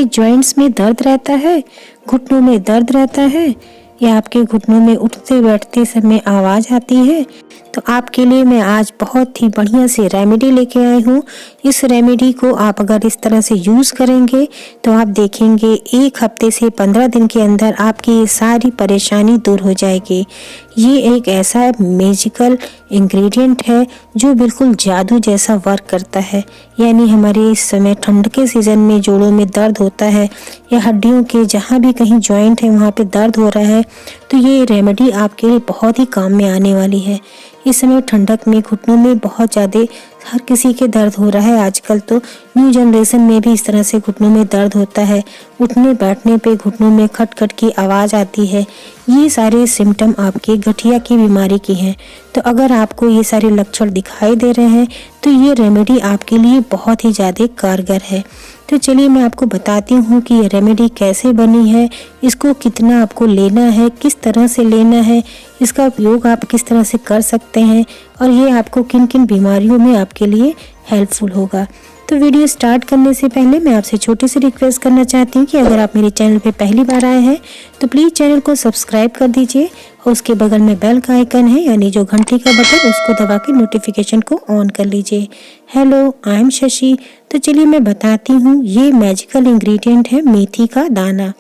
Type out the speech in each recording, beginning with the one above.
आपके जॉइंट्स में दर्द रहता है, घुटनों में दर्द रहता है, या आपके घुटनों में उठते बैठते समय आवाज़ आती है, तो आपके लिए मैं आज बहुत ही बढ़िया सी रेमेडी लेके आई हूँ। इस रेमेडी को आप अगर इस तरह से यूज़ करेंगे तो आप देखेंगे 1 हफ्ते से 15 दिन के अंदर आपकी ये सारी परेशानी दूर हो जाएगी। ये एक ऐसा मैजिकल इंग्रेडिएंट है जो बिल्कुल जादू जैसा वर्क करता है। यानी हमारे इस समय ठंड के सीज़न में जोड़ों में दर्द होता है या हड्डियों के जहाँ भी कहीं जॉइंट है वहाँ पे दर्द हो रहा है, तो ये रेमेडी आपके लिए बहुत ही काम में आने वाली है। इस समय ठंडक में घुटनों में बहुत ज़्यादा हर किसी के दर्द हो रहा है। आजकल तो न्यू जनरेशन में भी इस तरह से घुटनों में दर्द होता है, उठने बैठने पे घुटनों में खट-खट की आवाज़ आती है। ये सारे सिम्टम आपके गठिया की बीमारी की हैं। तो अगर आपको ये सारे लक्षण दिखाई दे रहे हैं तो ये रेमेडी आपके लिए बहुत ही ज़्यादा कारगर है। तो चलिए मैं आपको बताती हूँ कि ये रेमेडी कैसे बनी है, इसको कितना आपको लेना है, किस तरह से लेना है, इसका उपयोग आप किस तरह से कर सकते हैं और ये आपको किन किन बीमारियों में आपके लिए हेल्पफुल होगा। तो वीडियो स्टार्ट करने से पहले मैं आपसे छोटी सी रिक्वेस्ट करना चाहती हूँ कि अगर आप मेरे चैनल पे पहली बार आए हैं तो प्लीज़ चैनल को सब्सक्राइब कर दीजिए और उसके बगल में बेल का आइकन है यानी जो घंटी का बटन, उसको दबा के नोटिफिकेशन को ऑन कर लीजिए। Hello, I am Shashi. तो चलिए मैं बताती हूँ, ये मैजिकल इंग्रेडिएंट है मेथी का दाना।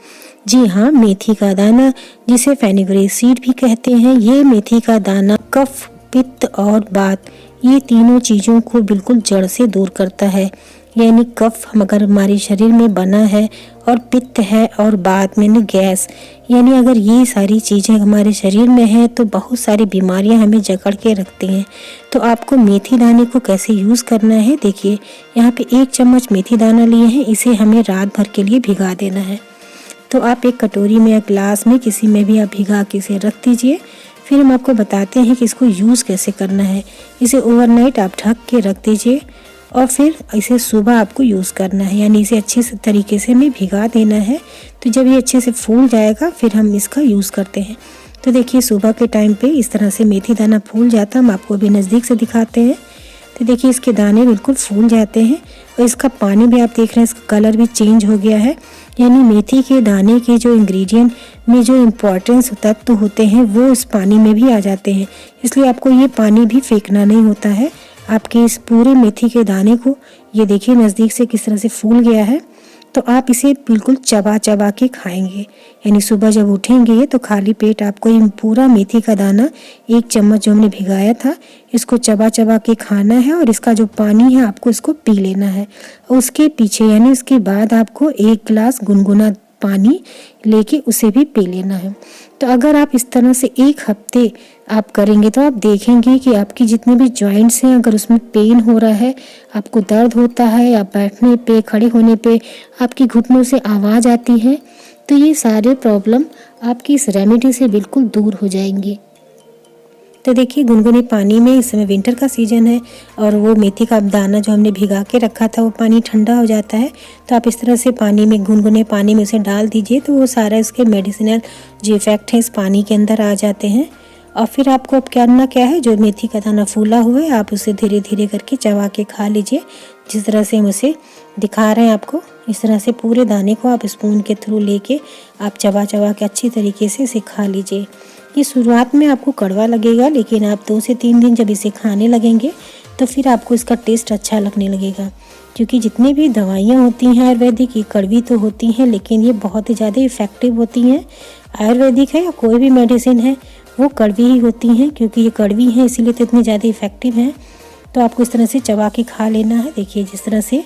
जी हाँ, मेथी का दाना, जिसे फेनुग्रीक सीड भी कहते हैं। ये मेथी का दाना कफ, पित्त और वात, ये तीनों चीज़ों को बिल्कुल जड़ से दूर करता है। यानी कफ अगर हमारे शरीर में बना है और पित्त है और वात में गैस, यानी अगर ये सारी चीज़ें हमारे शरीर में हैं तो बहुत सारी बीमारियां हमें जकड़ के रखती हैं। तो आपको मेथी दाने को कैसे यूज़ करना है, देखिए यहाँ पे 1 चम्मच मेथी दाना लिए हैं। इसे हमें रात भर के लिए भिगा देना है। तो आप एक कटोरी में या ग्लास में किसी में भी आप भिगा के इसे रख दीजिए। फिर हम आपको बताते हैं कि इसको यूज़ कैसे करना है। इसे ओवरनाइट आप ढक के रख दीजिए और फिर इसे सुबह आपको यूज़ करना है, यानी इसे अच्छे से तरीके से हमें भिगा देना है। तो जब ये अच्छे से फूल जाएगा फिर हम इसका यूज़ करते हैं। तो देखिए सुबह के टाइम पे इस तरह से मेथी दाना फूल जाता है। हम आपको अभी नज़दीक से दिखाते हैं। तो देखिए इसके दाने बिल्कुल फूल जाते हैं और इसका पानी भी आप देख रहे हैं, इसका कलर भी चेंज हो गया है। यानी मेथी के दाने के जो इंग्रेडिएंट में जो इम्पोर्टेंस तत्व होते हैं वो इस पानी में भी आ जाते हैं। इसलिए आपको ये पानी भी फेंकना नहीं होता है। आपके इस पूरे मेथी के दाने को, ये देखिए नज़दीक से किस तरह से फूल गया है, तो आप इसे बिल्कुल चबा चबा के खाएंगे। यानी सुबह जब उठेंगे तो खाली पेट आपको ये पूरा मेथी का दाना 1 चम्मच जो हमने भिगाया था, इसको चबा चबा के खाना है और इसका जो पानी है आपको इसको पी लेना है। उसके पीछे यानी उसके बाद आपको 1 गिलास गुनगुना पानी लेके उसे भी पी लेना है। तो अगर आप इस तरह से 1 हफ्ते आप करेंगे तो आप देखेंगे कि आपकी जितने भी जॉइंट्स हैं, अगर उसमें पेन हो रहा है, आपको दर्द होता है या बैठने पे, खड़े होने पे आपकी घुटनों से आवाज़ आती है, तो ये सारे प्रॉब्लम आपकी इस रेमेडी से बिल्कुल दूर हो जाएंगी। तो देखिए गुनगुने पानी में, इस समय विंटर का सीज़न है और वो मेथी का दाना जो हमने भिगा के रखा था वो पानी ठंडा हो जाता है। तो आप इस तरह से पानी में, गुनगुने पानी में उसे डाल दीजिए तो वो सारा इसके मेडिसिनल जो इफ़ेक्ट है इस पानी के अंदर आ जाते हैं। और फिर आपको अब करना क्या है, जो मेथी का दाना फूला हुआ है आप उसे धीरे धीरे करके चबा के खा लीजिए। जिस तरह से हम उसे दिखा रहे हैं आपको, इस तरह से पूरे दाने को आप स्पून के थ्रू लेके आप चबा चबा के अच्छी तरीके से इसे खा लीजिए। ये शुरुआत में आपको कड़वा लगेगा, लेकिन आप 2 से 3 दिन जब इसे खाने लगेंगे तो फिर आपको इसका टेस्ट अच्छा लगने लगेगा। क्योंकि जितनी भी दवाइयाँ होती हैं आयुर्वेदिक, ये कड़वी तो होती हैं लेकिन ये बहुत ही ज़्यादा इफ़ेक्टिव होती हैं। आयुर्वेदिक है या कोई भी मेडिसिन है वो कड़वी ही होती हैं, क्योंकि ये कड़वी हैं इसीलिए तो इतनी ज़्यादा इफ़ेक्टिव हैं। तो आपको इस तरह से चबा के खा लेना है। देखिए जिस तरह से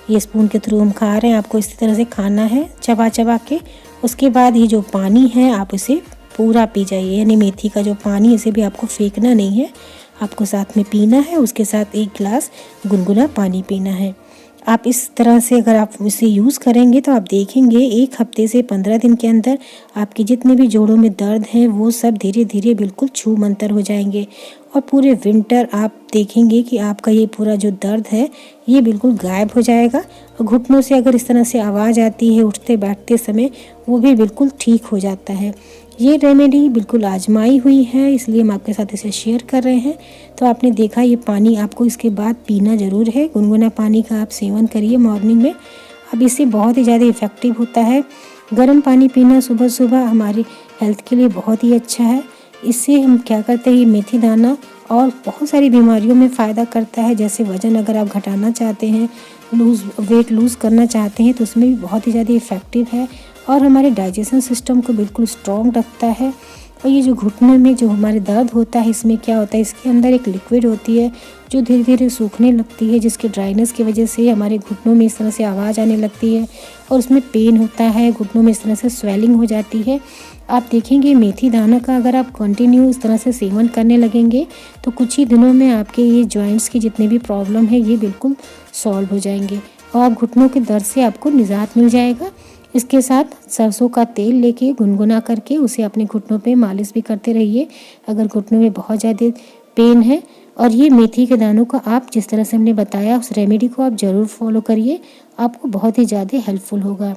ये स्पून के थ्रू हम खा रहे हैं, आपको इसी तरह से खाना है चबा चबा के। उसके बाद ये जो पानी है आप इसे पूरा पी जाइए, यानी मेथी का जो पानी इसे भी आपको फेंकना नहीं है, आपको साथ में पीना है। उसके साथ 1 गिलास गुनगुना पानी पीना है। आप इस तरह से अगर आप इसे यूज़ करेंगे तो आप देखेंगे 1 हफ्ते से 15 दिन के अंदर आपके जितने भी जोड़ों में दर्द हैं वो सब धीरे धीरे बिल्कुल छू मंतर हो जाएंगे। और पूरे विंटर आप देखेंगे कि आपका ये पूरा जो दर्द है ये बिल्कुल गायब हो जाएगा। और घुटनों से अगर इस तरह से आवाज़ आती है उठते बैठते समय, वो भी बिल्कुल ठीक हो जाता है। ये रेमेडी बिल्कुल आजमाई हुई है, इसलिए हम आपके साथ इसे शेयर कर रहे हैं। तो आपने देखा ये पानी आपको इसके बाद पीना ज़रूर है। गुनगुना पानी का आप सेवन करिए मॉर्निंग में। अब इससे बहुत ही ज़्यादा इफ़ेक्टिव होता है। गर्म पानी पीना सुबह सुबह हमारी हेल्थ के लिए बहुत ही अच्छा है। इससे हम क्या करते हैं, ये मेथी दाना और बहुत सारी बीमारियों में फ़ायदा करता है। जैसे वज़न अगर आप घटाना चाहते हैं, वेट लूज़ करना चाहते हैं, तो उसमें भी बहुत ही ज़्यादा इफ़ेक्टिव है और हमारे डाइजेशन सिस्टम को बिल्कुल स्ट्रॉन्ग रखता है। और ये जो घुटने में जो हमारे दर्द होता है, इसमें क्या होता है, इसके अंदर एक लिक्विड होती है जो धीरे धीरे सूखने लगती है, जिसके ड्राइनेस की वजह से हमारे घुटनों में इस तरह से आवाज़ आने लगती है और उसमें पेन होता है, घुटनों में इस तरह से स्वेलिंग हो जाती है। आप देखेंगे मेथी दाना का अगर आप कंटिन्यू इस तरह से सेवन करने लगेंगे तो कुछ ही दिनों में आपके ये जॉइंट्स की जितने भी प्रॉब्लम है ये बिल्कुल सॉल्व हो जाएंगे और आप घुटनों के दर्द से आपको निजात मिल जाएगा। इसके साथ सरसों का तेल लेके गुनगुना करके उसे अपने घुटनों पे मालिश भी करते रहिए अगर घुटनों में बहुत ज़्यादा पेन है। और ये मेथी के दानों का आप जिस तरह से हमने बताया उस रेमेडी को आप ज़रूर फॉलो करिए, आपको बहुत ही ज़्यादा हेल्पफुल होगा।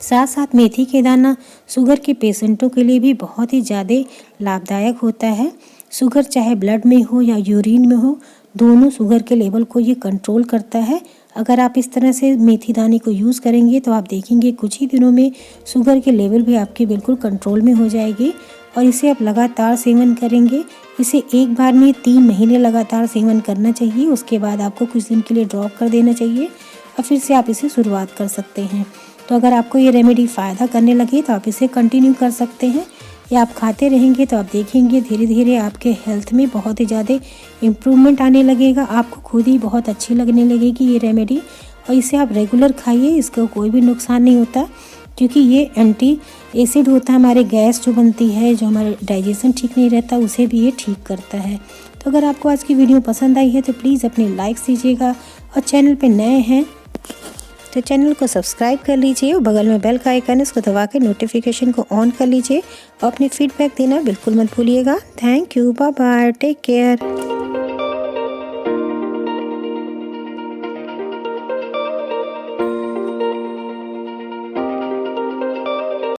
साथ साथ मेथी के दाना शुगर के पेशेंटों के लिए भी बहुत ही ज़्यादा लाभदायक होता है। शुगर चाहे ब्लड में हो या यूरिन में हो, दोनों शुगर के लेवल को ये कंट्रोल करता है। अगर आप इस तरह से मेथी दाने को यूज़ करेंगे तो आप देखेंगे कुछ ही दिनों में शुगर के लेवल भी आपके बिल्कुल कंट्रोल में हो जाएगी और इसे आप लगातार सेवन करेंगे। इसे एक बार में 3 महीने लगातार सेवन करना चाहिए। उसके बाद आपको कुछ दिन के लिए ड्रॉप कर देना चाहिए और फिर से आप इसे शुरुआत कर सकते हैं। तो अगर आपको ये रेमेडी फ़ायदा करने लगे तो आप इसे कंटिन्यू कर सकते हैं या आप खाते रहेंगे तो आप देखेंगे धीरे धीरे आपके हेल्थ में बहुत ही ज़्यादा इम्प्रूवमेंट आने लगेगा। आपको खुद ही बहुत अच्छी लगने लगेगी ये रेमेडी और इसे आप रेगुलर खाइए, इसका कोई भी नुकसान नहीं होता क्योंकि ये एंटी एसिड होता है। हमारे गैस जो बनती है, जो हमारा डाइजेशन ठीक नहीं रहता, उसे भी ये ठीक करता है। तो अगर आपको आज की वीडियो पसंद आई है तो प्लीज़ अपने लाइक दीजिएगा और चैनल पे नए हैं तो चैनल को सब्सक्राइब कर लीजिए और बगल में बेल का आइकन इसको दबा के नोटिफिकेशन को ऑन कर लीजिए और अपने फीडबैक देना बिल्कुल मत भूलिएगा। Thank you, bye bye, take care.